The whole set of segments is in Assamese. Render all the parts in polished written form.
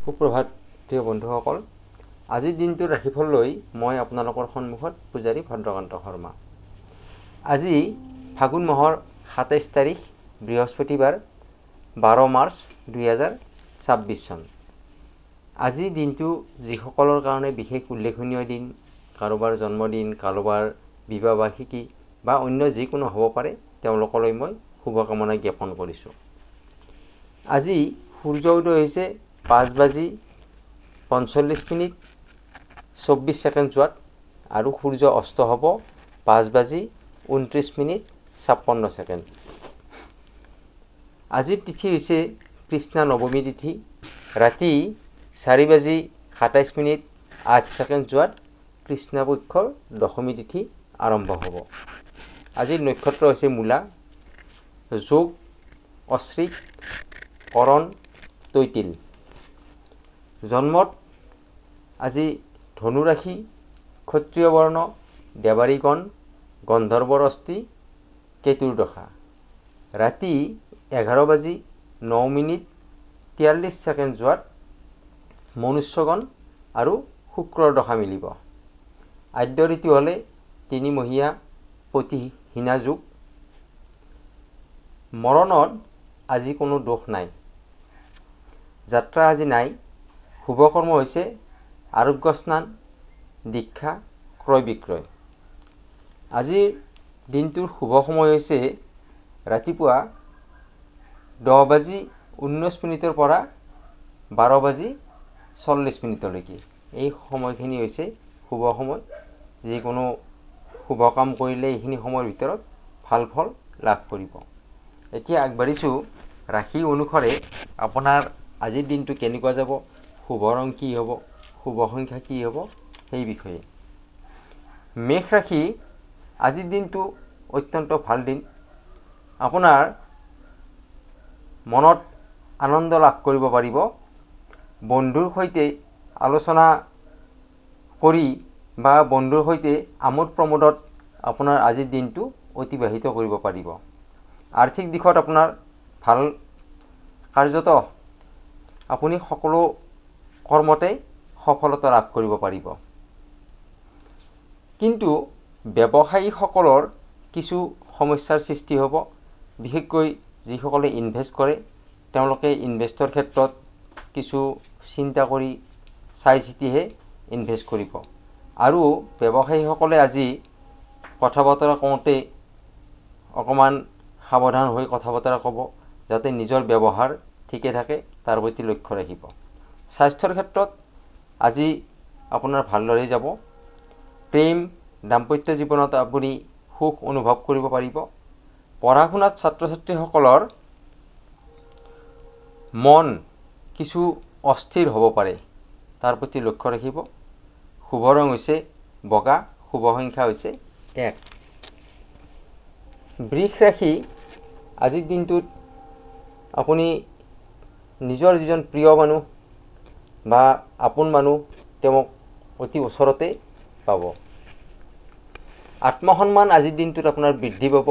সুপ্ৰভাত প্ৰিয় বন্ধুসকল, আজিৰ দিনটোৰ ৰাশিফল লৈ মই আপোনালোকৰ সন্মুখত পূজাৰী ভদ্ৰকান্ত শৰ্মা। আজি ফাগুন মাহৰ ২৭ তাৰিখ বৃহস্পতিবাৰ ১২ মাৰ্চ ২০২৬ চন। আজিৰ দিনটো যিসকলৰ কাৰণে বিশেষ উল্লেখনীয় দিন, কাৰোবাৰ জন্মদিন, কাৰোবাৰ বিবাহ বাৰ্ষিকী বা অন্য যিকোনো হ'ব পাৰে, তেওঁলোকলৈ মই শুভকামনা জ্ঞাপন কৰিছোঁ। আজি সূৰ্য উদয় হৈছে ৫:৪৫:২৪ আৰু সূৰ্য অস্ত হ'ব ৫:২৯:৫৬। আজিৰ তিথি হৈছে কৃষ্ণা নৱমী তিথি। ৰাতি ৪:২৭:২৮ কৃষ্ণপক্ষৰ দশমী তিথি আৰম্ভ হ'ব। আজিৰ নক্ষত্ৰ হৈছে মূলা, যোগ, অশ্বিক, কৰণ, তৈতিল। জন্মত আজি ধনু ৰাশি, ক্ষত্ৰিয় বৰ্ণ, দেৱাৰীগণ, গন্ধৰ্বৰ অস্থি, কেতুৰ দশা। ৰাতি ১১:০৯:৪৩ মনুষ্যগণ আৰু শুক্ৰৰ দশা মিলিব। আদ্য ঋতু হ'লে তিনিমহীয়া প্ৰতিহীনা যুগ। মৰণত আজি কোনো দোষ নাই। যাত্ৰা আজি নাই। শুভ কৰ্ম হৈছে আৰোগ্য স্নান, দীক্ষা, ক্ৰয় বিক্ৰয়। আজিৰ দিনটোৰ শুভ সময় হৈছে ৰাতিপুৱা ১০:১৯ পৰা ১২:৪০ এই সময়খিনি হৈছে শুভ সময়। যিকোনো শুভ কাম কৰিলে এইখিনি সময়ৰ ভিতৰত ভাল ফল লাভ কৰিব। এতিয়া আগবাঢ়িছোঁ ৰাশি অনুসাৰে আপোনাৰ আজিৰ দিনটো কেনেকুৱা যাব, শুভ ৰং কি হ'ব, শুভ সংখ্যা কি হ'ব সেই বিষয়ে। মেষ ৰাশি, আজিৰ দিনটো অত্যন্ত ভাল দিন। আপোনাৰ মনত আনন্দ লাভ কৰিব পাৰিব। বন্ধুৰ সৈতে আলোচনা কৰি বা বন্ধুৰ সৈতে আমোদ প্ৰমোদত আপোনাৰ আজিৰ দিনটো অতিবাহিত কৰিব পাৰিব। আৰ্থিক দিশত আপোনাৰ ভাল, কাৰ্যত আপুনি সকলো কৰ্মতে সফলতা লাভ কৰিব পাৰিব। কিন্তু ব্যৱসায়ীসকলৰ কিছু সমস্যাৰ সৃষ্টি হ'ব। বিশেষকৈ যিসকলে ইনভেষ্ট কৰে, তেওঁলোকে ইনভেষ্টৰ ক্ষেত্ৰত কিছু চিন্তা কৰি চাই চিতিহে ইনভেষ্ট কৰিব। আৰু ব্যৱসায়ীসকলে আজি কথা বতৰা কওঁতে অকণমান সাৱধান হৈ কথা বতৰা ক'ব, যাতে নিজৰ ব্যৱহাৰ ঠিকে থাকে তাৰ প্ৰতি লক্ষ্য ৰাখিব। স্বাস্থ্যৰ ক্ষেত্ৰত আজি আপোনাৰ ভালদৰে যাব। প্ৰেম, দাম্পত্য জীৱনত আপুনি সুখ অনুভৱ কৰিব পাৰিব। পঢ়া শুনাত ছাত্ৰ ছাত্ৰীসকলৰ মন কিছু অস্থিৰ হ'ব পাৰে, তাৰ প্ৰতি লক্ষ্য ৰাখিব। শুভ ৰং হৈছে বগা, শুভ সংখ্যা হৈছে ১। বৃষ ৰাশি, আজিৰ দিনটোত আপুনি নিজৰ যিজন প্ৰিয় মানুহ বা আপোন মানুহ, তেওঁক অতি ওচৰতে পাব। আত্মসন্মান আজিৰ দিনটোত আপোনাৰ বৃদ্ধি পাব।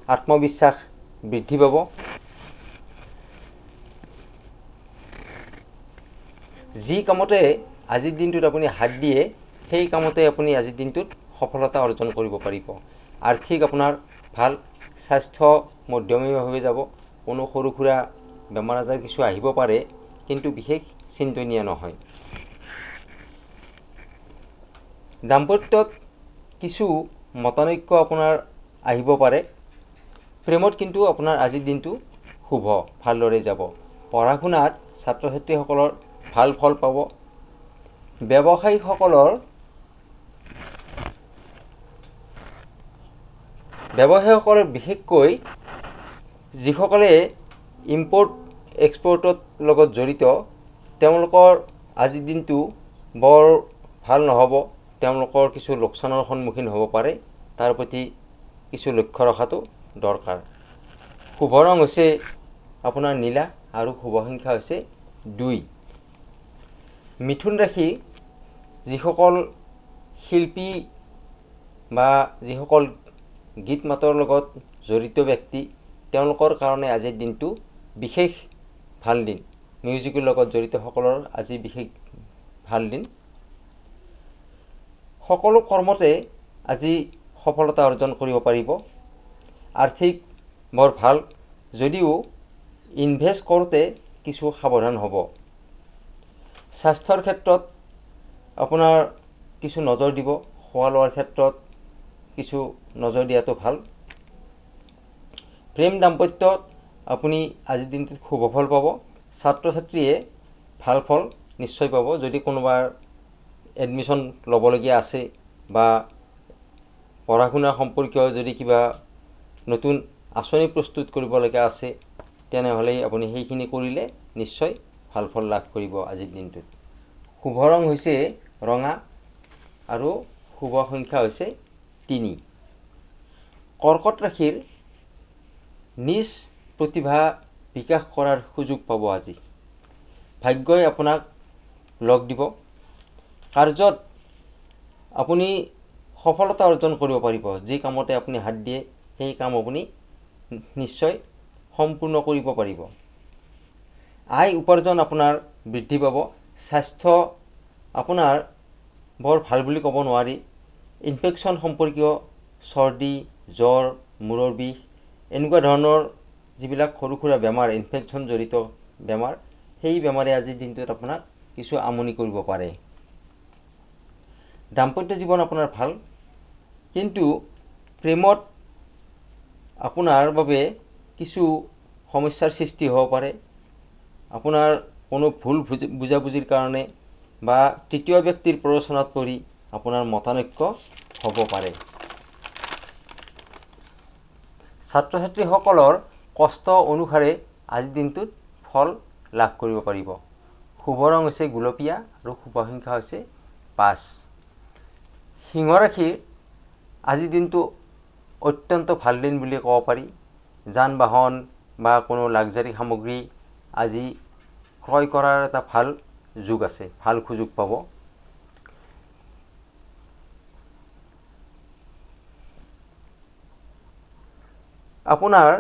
আত্মবিশ্বাস বৃদ্ধি পাব। যি কামতে আজিৰ দিনটোত আপুনি হাত দিয়ে, সেই কামতে আপুনি আজিৰ দিনটোত সফলতা অৰ্জন কৰিব পাৰিব। আৰ্থিক আপোনাৰ ভাল। স্বাস্থ্য মধ্যমীয়াভাৱে যাব। কোনো সৰু সুৰা বেমাৰ আজাৰ কিছু আহিব পাৰে, কিন্তু বিশেষ চিন্তনীয় নহয়। দাম্পত্যত কিছু মতানৈক্য আপোনাৰ আহিব পাৰে। প্ৰেমত কিন্তু আপোনাৰ আজিৰ দিনটো শুভ, ভালদৰে যাব। পঢ়া শুনাত ছাত্ৰ ছাত্ৰীসকলৰ ভাল ফল পাব। ব্যৱসায়ীসকলৰ বিশেষকৈ যিসকলে ইম্পৰ্ট এক্সপৰ্টৰ লগত জড়িত, তেওঁলোকৰ আজিৰ দিনটো বৰ ভাল নহ'ব। তেওঁলোকৰ কিছু লোকচানৰ সন্মুখীন হ'ব পাৰে, তাৰ প্ৰতি কিছু লক্ষ্য ৰখাটো দৰকাৰ। শুভ ৰং হৈছে আপোনাৰ নীলা আৰু শুভ সংখ্যা হৈছে ২। মিথুন ৰাশি, যিসকল শিল্পী বা যিসকল গীত মাতৰ লগত জড়িত ব্যক্তি, তেওঁলোকৰ কাৰণে আজিৰ দিনটো বিশেষ ভাল দিন। মিউজিকৰ লগত জড়িত সকলৰ আজি বিশেষ ভাল দিন। সকলো কৰ্মতে আজি সফলতা অৰ্জন কৰিব পাৰিব। আৰ্থিক বৰ ভাল, যদিও ইনভেষ্ট কৰোঁতে কিছু সাৱধান হ'ব। স্বাস্থ্যৰ ক্ষেত্ৰত আপোনাৰ কিছু নজৰ দিব, খোৱা লোৱাৰ ক্ষেত্ৰত কিছু নজৰ দিয়াটো ভাল। প্ৰেম দাম্পত্যত আপুনি আজিৰ দিনটোত শুভ ফল পাব। ছাত্ৰ ছাত্ৰীয়ে ভাল ফল নিশ্চয় পাব। যদি কোনোবাৰ এডমিশ্যন ল'বলগীয়া আছে বা পঢ়া শুনা সম্পৰ্কীয় যদি কিবা নতুন আঁচনি প্ৰস্তুত কৰিবলগীয়া আছে, তেনেহ'লে আপুনি সেইখিনি কৰিলে নিশ্চয় ভাল ফল লাভ কৰিব আজিৰ দিনটোত। শুভ ৰং হৈছে ৰঙা আৰু শুভ সংখ্যা হৈছে 3। কৰ্কট ৰাশিৰ নিজ প্ৰতিভা বিকাশ কৰাৰ সুযোগ পাব আজি। ভাগ্যই আপোনাক লগ দিব। কাৰ্যত আপুনি সফলতা অৰ্জন কৰিব পাৰিব। যি কামতে আপুনি হাত দিয়ে সেই কাম আপুনি নিশ্চয় সম্পূৰ্ণ কৰিব পাৰিব। আয় উপাৰ্জন আপোনাৰ বৃদ্ধি পাব। স্বাস্থ্য আপোনাৰ বৰ ভাল বুলি ক'ব নোৱাৰি। ইনফেকশ্যন সম্পৰ্কীয় চৰ্দি, জ্বৰ, মূৰৰ বিষ এনেকুৱা ধৰণৰ যিবিলাক সৰু সুৰা বেমাৰ, ইনফেকশ্যন জড়িত বেমাৰ, সেই বেমাৰে আজিৰ দিনটোত আপোনাক কিছু আমনি কৰিব পাৰে। দাম্পত্য জীৱন আপোনাৰ ভাল, কিন্তু প্ৰেমত আপোনাৰ বাবে কিছু সমস্যাৰ সৃষ্টি হ'ব পাৰে। আপোনাৰ কোনো ভুল বুজাবুজিৰ কাৰণে বা তৃতীয় ব্যক্তিৰ প্ৰৰোচনাত পৰি আপোনাৰ মতানৈক্য হ'ব পাৰে। ছাত্ৰ ছাত্ৰীসকলৰ কষ্ট অনুসাৰে আজিৰ দিনটোত ফল লাভ কৰিব পাৰিব। শুভ ৰং হৈছে গুলপীয়া আৰু শুভ সংখ্যা হৈছে 5। সিংহ ৰাশিৰ আজিৰ দিনটো অত্যন্ত ভাল দিন বুলি ক'ব পাৰি। যান বাহন বা কোনো লাক্সাৰী সামগ্ৰী আজি ক্ৰয় কৰাৰ এটা ভাল যোগ আছে, ভাল সুযোগ পাব। আপোনাৰ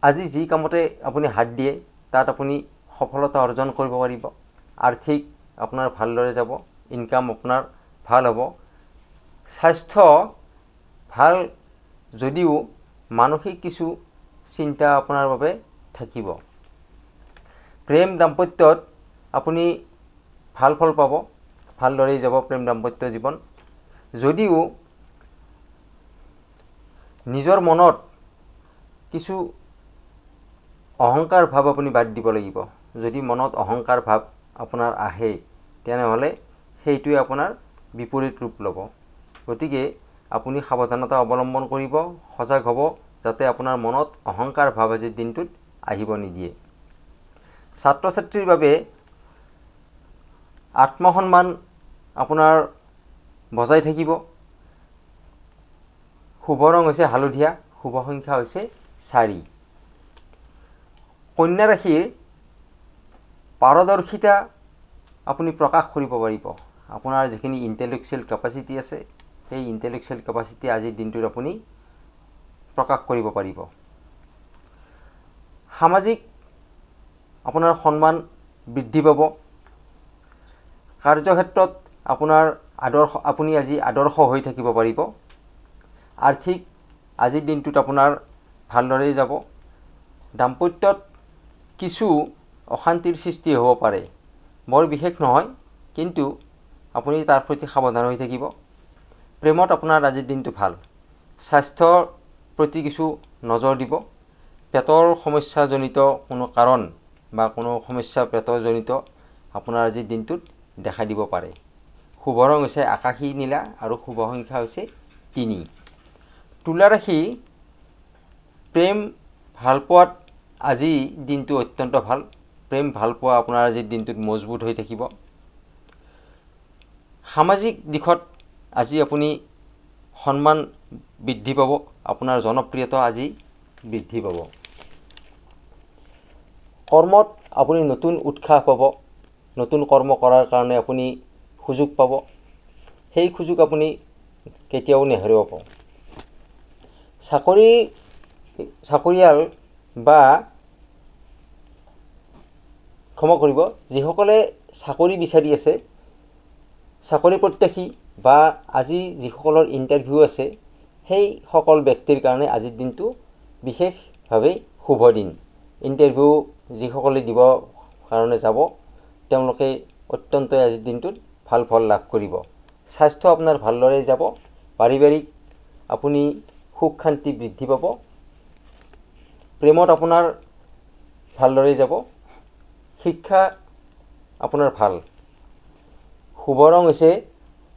আজি যি কামতে আপুনি হাত দিয়ে তাত আপুনি সফলতা অৰ্জন কৰিব পাৰিব। আৰ্থিক আপোনাৰ ভালদৰে যাব, ইনকাম আপোনাৰ ভাল হ'ব। স্বাস্থ্য ভাল যদিও মানসিক কিছু চিন্তা আপোনাৰ বাবে থাকিব। প্ৰেম দাম্পত্যত আপুনি ভাল ফল পাব, ভালদৰেই যাব প্ৰেম দাম্পত্য জীৱন। যদিও নিজৰ মনত কিছু অহংকাৰ ভাৱ আপুনি বাদ দিব লাগিব। যদি মনত অহংকাৰ ভাৱ আপোনাৰ আহে, তেনেহ'লে সেইটোৱে আপোনাৰ বিপৰীত ৰূপ ল'ব। গতিকে আপুনি সাৱধানতা অৱলম্বন কৰিব, সজাগ হ'ব, যাতে আপোনাৰ মনত অহংকাৰ ভাৱ আজিৰ দিনটোত আহিব নিদিয়ে। ছাত্ৰ ছাত্ৰীৰ বাবে আত্মসন্মান আপোনাৰ বজাই থাকিব। শুভ ৰং হৈছে হালধীয়া, শুভ সংখ্যা হৈছে 4। কন্যা ৰাশিৰ পাৰদৰ্শিতা আপুনি প্ৰকাশ কৰিব পাৰিব। আপোনাৰ যিখিনি ইণ্টেলেকচুৱেল কেপাচিটি আছে, সেই ইণ্টেলেকচুৱেল কেপাচিটি আজিৰ দিনটোত আপুনি প্ৰকাশ কৰিব পাৰিব। সামাজিক আপোনাৰ সন্মান বৃদ্ধি পাব। কাৰ্যক্ষেত্ৰত আপুনি আজি আদৰ্শ হৈ থাকিব পাৰিব। আৰ্থিক আজিৰ দিনটোত আপোনাৰ ভালদৰেই যাব। দাম্পত্যত কিছু অশান্তিৰ সৃষ্টি হ'ব পাৰে, বৰ বিশেষ নহয়, কিন্তু আপুনি তাৰ প্ৰতি সাৱধান হৈ থাকিব। প্ৰেমত আপোনাৰ আজিৰ দিনটো ভাল। স্বাস্থ্যৰ প্ৰতি কিছু নজৰ দিব। পেটৰ সমস্যাজনিত কোনো কাৰণ বা কোনো সমস্যা পেটৰজনিত আপোনাৰ আজিৰ দিনটোত দেখা দিব পাৰে। শুভ ৰং হৈছে আকাশী নীলা আৰু শুভ সংখ্যা হৈছে 3। তুলা ৰাশি প্ৰেম ভালপোৱাত আজি দিনটো অত্যন্ত ভাল। প্ৰেম ভালপোৱা আপোনাৰ আজিৰ দিনটোত মজবুত হৈ থাকিব। সামাজিক দিশত আজি আপুনি সন্মান বৃদ্ধি পাব। আপোনাৰ জনপ্ৰিয়তা আজি বৃদ্ধি পাব। কৰ্মত আপুনি নতুন উৎসাহ পাব। নতুন কৰ্ম কৰাৰ কাৰণে আপুনি সুযোগ পাব। সেই সুযোগ আপুনি কেতিয়াও নেহেৰুৱাব। চাকৰিয়াল বা ক্ষমা কৰিব, যিসকলে চাকৰি বিচাৰি আছে, চাকৰি প্ৰত্যাশী বা আজি যিসকলৰ ইণ্টাৰভিউ আছে, সেই সকল ব্যক্তিৰ কাৰণে আজিৰ দিনটো বিশেষভাৱে শুভ দিন। ইণ্টাৰভিউ যিসকলে দিব কাৰণে যাব, তেওঁলোকে অত্যন্তই আজিৰ দিনটোত ভাল ফল লাভ কৰিব। স্বাস্থ্য আপোনাৰ ভালদৰে যাব, পাৰিবাৰিক আপুনি সুখ শান্তি বৃদ্ধি পাব, প্ৰেমত আপোনাৰ ভালদৰে যাব, শিক্ষা আপোনাৰ ভাল। শুভ ৰং হৈছে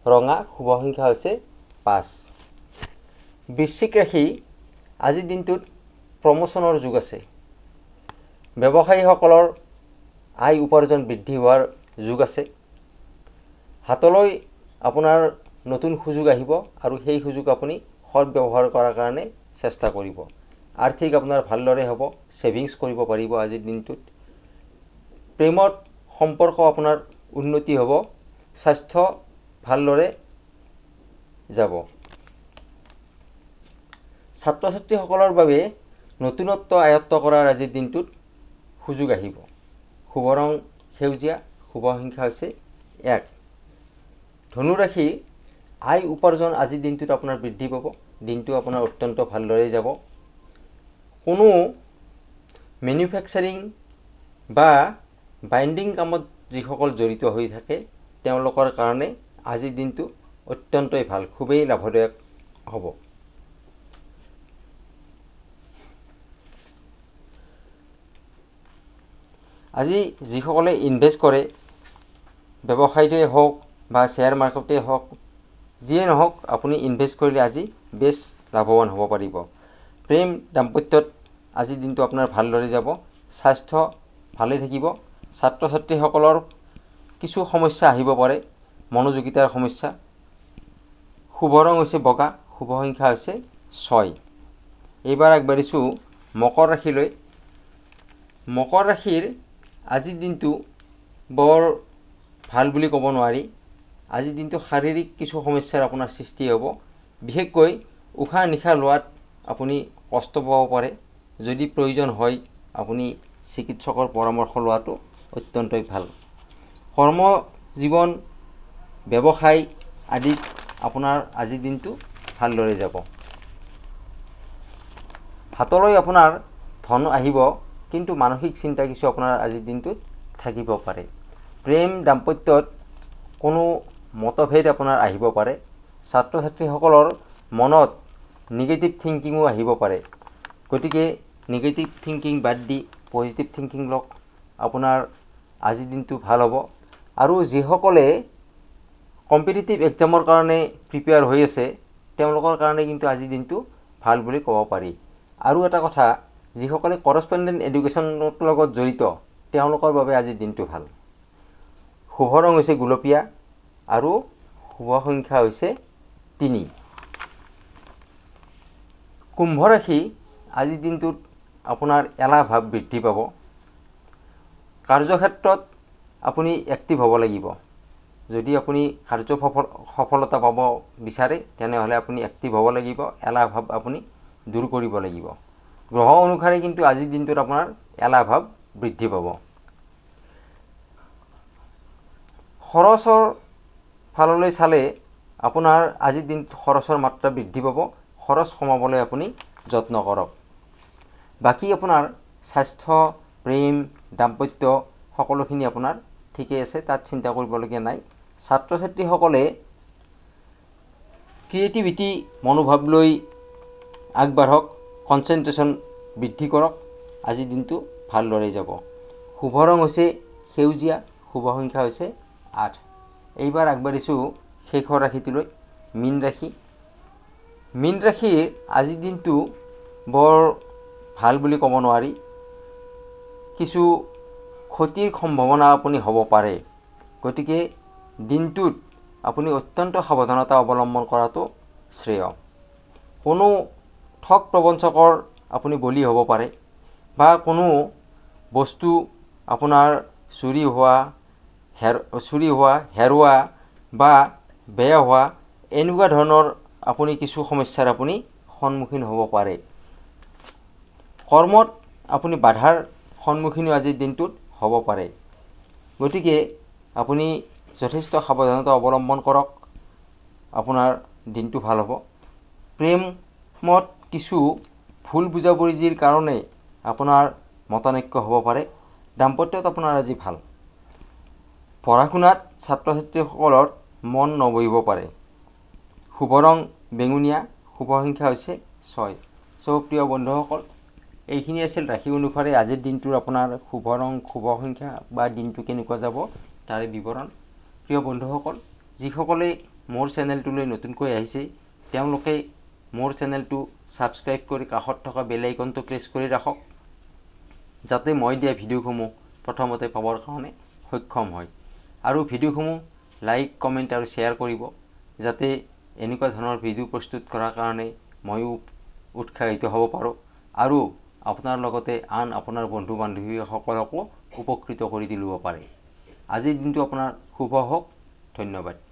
ৰঙা, শুভ সংখ্যা হৈছে 5। বৃশ্চিক ৰাশি, আজিৰ দিনটোত প্ৰমোচনৰ যোগ আছে। ব্যৱসায়ীসকলৰ আয় উপাৰ্জন বৃদ্ধি হোৱাৰ যোগ আছে। হাতলৈ আপোনাৰ নতুন সুযোগ আহিব আৰু সেই সুযোগ আপুনি সৎব্যৱহাৰ কৰাৰ কাৰণে চেষ্টা কৰিব। আৰ্থিক আপোনাৰ ভালদৰে হ'ব, ছেভিংছ কৰিব পাৰিব আজিৰ দিনটোত। প্ৰেমত সম্পৰ্ক আপোনাৰ উন্নতি হ'ব, স্বাস্থ্য ভালদৰে যাব। ছাত্ৰ ছাত্ৰীসকলৰ বাবে নতুনত্ব আয়ত্ত কৰাৰ আজিৰ দিনটোত সুযোগ আহিব। শুভ ৰং সেউজীয়া, শুভ সংখ্যা হৈছে 1। ধনুৰাশি, আয় উপাৰ্জন আজিৰ দিনটোত আপোনাৰ বৃদ্ধি পাব, দিনটো আপোনাৰ অত্যন্ত ভালদৰে যাব। কোনো মেনুফেকচাৰিং বা বাইণ্ডিং কামত যিসকল জড়িত হৈ থাকে, তেওঁলোকৰ কাৰণে আজিৰ দিনটো অত্যন্তই ভাল, খুবেই লাভদায়ক হ'ব। আজি যিসকলে ইনভেষ্ট কৰে, ব্যৱসায়তে হওক বা শ্বেয়াৰ মাৰ্কেটে হওক, যিয়ে নহওক, আপুনি ইনভেষ্ট কৰিলে আজি বেছ লাভৱান হ'ব পাৰিব। প্ৰেম দাম্পত্যত আজিৰ দিনটো আপোনাৰ ভালদৰে যাব, স্বাস্থ্য ভালে থাকিব। ছাত্ৰ ছাত্ৰীসকলৰ কিছু সমস্যা আহিব পাৰে, মনোযোগিতাৰ সমস্যা। শুভ ৰং হৈছে বগা, শুভ সংখ্যা হৈছে 6। এইবাৰ আগবাঢ়িছোঁ মকৰ ৰাশিলৈ। মকৰ ৰাশিৰ আজিৰ দিনটো বৰ ভাল বুলি ক'ব নোৱাৰি। আজিৰ দিনটো শাৰীৰিক কিছু সমস্যাৰ আপোনাৰ সৃষ্টি হ'ব। বিশেষকৈ উশাহ নিশাহ লোৱাত আপুনি কষ্ট পাব পাৰে। যদি প্ৰয়োজন হয়, আপুনি চিকিৎসকৰ পৰামৰ্শ লোৱাটো অত্যন্তই ভাল। কৰ্ম জীৱন, ব্যৱসায় আদিত আপোনাৰ আজিৰ দিনটো ভালদৰে যাব। হাতলৈ আপোনাৰ ধন আহিব, কিন্তু মানসিক চিন্তা কিছু আপোনাৰ আজিৰ দিনটোত থাকিব পাৰে। প্ৰেম দাম্পত্যত কোনো মতভেদ আপোনাৰ আহিব পাৰে। ছাত্ৰ ছাত্ৰীসকলৰ মনত নিগেটিভ থিংকিঙো আহিব পাৰে। গতিকে নিগেটিভ থিংকিং বাদ দি পজিটিভ থিংকিং লওক, আপোনাৰ আজিৰ দিনটো ভাল হ'ব। আৰু যিসকলে কম্পিটিটিভ এক্সামৰ কাৰণে প্ৰিপেয়াৰ হৈ আছে, তেওঁলোকৰ কাৰণে কিন্তু আজিৰ দিনটো ভাল বুলি ক'ব পাৰি। আৰু এটা কথা, যিসকলে কৰেছপণ্ডেণ্ট এডুকেশ্যনৰ লগত জড়িত, তেওঁলোকৰ বাবে আজিৰ দিনটো ভাল। শুভ ৰং হৈছে গুলপীয়া আৰু শুভ সংখ্যা হৈছে 3। কুম্ভ ৰাশি, আজিৰ দিনটোত আপোনাৰ এলাহ ভাৱ বৃদ্ধি পাব। কাৰ্যক্ষেত্ৰত আপুনি এক্টিভ হ'ব লাগিব। যদি আপুনি কাৰ্য সফলতা পাব বিচাৰে, তেনেহ'লে আপুনি এক্টিভ হ'ব লাগিব, এলাহ ভাৱ আপুনি দূৰ কৰিব লাগিব। গ্ৰহ অনুসাৰে কিন্তু আজিৰ দিনটোত আপোনাৰ এলাহ ভাৱ বৃদ্ধি পাব। খৰচৰ ফাললৈ চালে আপোনাৰ আজিৰ দিনটোত খৰচৰ মাত্ৰা বৃদ্ধি পাব। খৰচ কমাবলৈ আপুনি যত্ন কৰক। বাকী আপোনাৰ স্বাস্থ্য, প্ৰেম, দাম্পত্য সকলোখিনি আপোনাৰ ঠিকেই আছে, তাত চিন্তা কৰিবলগীয়া নাই। ছাত্ৰ ছাত্ৰীসকলে ক্ৰিয়েটিভিটি মনোভাৱ লৈ আগবাঢ়ক, কনচেনট্ৰেশ্যন বৃদ্ধি কৰক, আজিৰ দিনটো ভালদৰে যাব। শুভ ৰং হৈছে সেউজীয়া, শুভ সংখ্যা হৈছে 8। এইবাৰ আগবাঢ়িছোঁ শেষৰ ৰাশিটোলৈ, মীন ৰাশি। মীন ৰাশিৰ আজিৰ দিনটো বৰ ভাল বুলি ক'ব নোৱাৰি। কিছু ক্ষতিৰ সম্ভাৱনা আপুনি হ'ব পাৰে। গতিকে দিনটোত আপুনি অত্যন্ত সাৱধানতা অৱলম্বন কৰাটো শ্ৰেয়। কোনো ঠগ প্ৰবঞ্চকৰ আপুনি বলি হ'ব পাৰে, বা কোনো বস্তু আপোনাৰ চুৰি হোৱা, হেৰুৱা বা বেয়া হোৱা, এনেকুৱা ধৰণৰ আপুনি কিছু সমস্যাৰ আপুনি সন্মুখীন হ'ব পাৰে। কৰ্মত আপুনি বাধাৰ সন্মুখীনো আজিৰ দিনটোত হ'ব পাৰে। গতিকে আপুনি যথেষ্ট সাৱধানতা অৱলম্বন কৰক, আপোনাৰ দিনটো ভাল হ'ব। প্ৰেমত কিছু ভুল বুজাবুজিৰ কাৰণে আপোনাৰ মতানৈক্য হ'ব পাৰে। দাম্পত্যত আপোনাৰ আজি ভাল। পঢ়া শুনাত ছাত্ৰ ছাত্ৰীসকলৰ মন নবহিব পাৰে। শুভ ৰং বেঙুনীয়া, শুভ সংখ্যা হৈছে 6। প্ৰিয় বন্ধুসকল, এইখিনি আছিল ৰাশি অনুসাৰে আজিৰ দিনটোৰ আপোনাৰ শুভ ৰং, শুভ সংখ্যা বা দিনটো কেনেকুৱা যাব তাৰে বিৱৰণ। প্ৰিয় বন্ধুসকল, যিসকলে মোৰ চেনেলটোলৈ নতুনকৈ আহিছে তেওঁলোকে মোৰ চেনেলটো ছাবস্ক্ৰাইব কৰি কাষত থকা বেল আইকনটো প্ৰেছ কৰি ৰাখক, যাতে মই দিয়া ভিডিঅ'সমূহ প্ৰথমতে পাবৰ কাৰণে সক্ষম হয়। আৰু ভিডিঅ'সমূহ লাইক, কমেণ্ট আৰু শ্বেয়াৰ কৰিব, যাতে এনেকুৱা ধৰণৰ ভিডিঅ' প্ৰস্তুত কৰাৰ কাৰণে ময়ো উৎসাহিত হ'ব পাৰোঁ আৰু আপোনাৰ লগতে আন আপোনাৰ বন্ধু বান্ধৱীসকলকো উপকৃত কৰি তুলিব পাৰে। আজিৰ দিনটো আপোনাৰ শুভ হওক। ধন্যবাদ।